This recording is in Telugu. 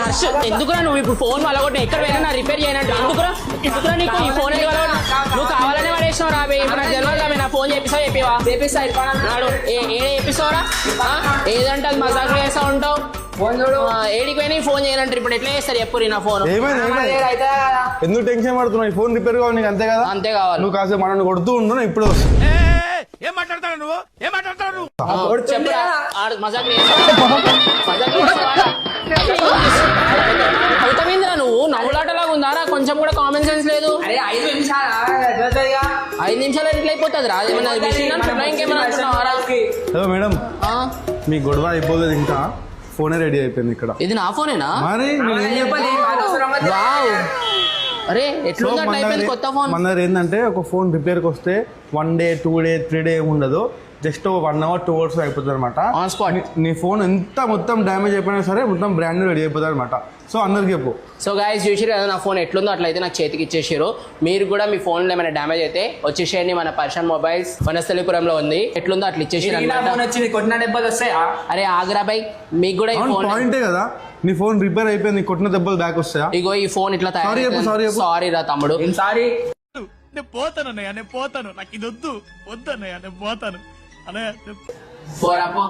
హర్ష ఎందుకురా నువ్వు ఇప్పుడు ఫోన్ వలగొట్టి ఎక్కడ వెళ్ళినా రిపేర్ చేయనంటే ఎందుకురా నీకు ఈ ఫోన్ ఎందుకు నువ్వు కావాలనే పడేసినావు రాబే ఇప్పుడు నాకు జనరల్ రాబే నా ఫోన్ చెప్పిస్తావు చెప్పివా ఏడే చెప్పిస్తావురా ఏదంటే అది మజాక్ చేస్తా ఉంటావు ఏడికి పోయినా ఫోన్ చేయాలంటారు ఇప్పుడు ఎట్లా చేస్తారు చెప్పు నా ఫోన్ ఎందుకు టెన్షన్ పడుతున్నావు ఫోన్ రిపేర్ కావాలి నీకు అంతే కదా అంతే కావాలి నువ్వు కాసేపు మనల్ని కొడుతూ ఉండు ఇప్పుడు ఏం మాట్లాడతాడు నువ్వు ఏం మాట్లాడతాడు చెప్పురా మజాక్ అవుతామేంద్రా నువ్వు నవ్వులాటలాగా ఉందారా కొంచెం కూడా కామన్ సెన్స్ లేదు 5 నిమిషాలు ఎట్లా అయిపోతుంది రా ఏమన్నా ఇంకేమన్నా అనుకున్నావారా హలో మేడం మీ గొడవ అయిపోలేదు ఇంకా ఫోనే రెడీ అయిపోయింది ఇక్కడ ఇది నా ఫోనేనా మరి అరే ఎట్లా అయిపోయింది కొత్త ఫోన్ మన దగ్గర ఏంటంటే ఒక ఫోన్ రిపేర్కి వస్తే 1 డే 2 డే 3 డే ఉండదు జస్ట్ 1 అవర్ 2 అవర్స్ అయిపోతుంది అనమాట ఆన్ స్పాట్ నీ ఫోన్ ఎంత మొత్తం డ్యామేజ్ అయిపోయినా సరే మొత్తం బ్రాండ్ రెడీ అయిపోతుంది అనమాట సో అందరికి చెప్పు సో గైస్ చూసిరు కదా నా ఫోన్ ఎట్లుందో అట్లయితే నాకు చేతికి ఇచ్చేసారు మీరు కూడా మీ ఫోన్లో ఏమైనా డ్యామేజ్ అయితే వచ్చేసేయండి మన పర్షన్ మొబైల్స్ వనస్థలిపురంలో ఉంది ఎట్లుందో అట్లా ఇచ్చేసారు అరే ఆగ్రా బై మీకు కూడా పాయింటే కదా నీ ఫోన్ రిపేర్ అయిపోయింది కొట్టిన దెబ్బలు బ్యాక్ వస్తాయా ఇగో ఈ ఫోన్ ఇట్లా సారీ రా తమ్ముడు సారీ నేను పోతాను అన్నయ్య నేను పోతాను నాకు ఇది వద్దన్నయ్య నేను పోతాను అన్నయ్య పోరాపో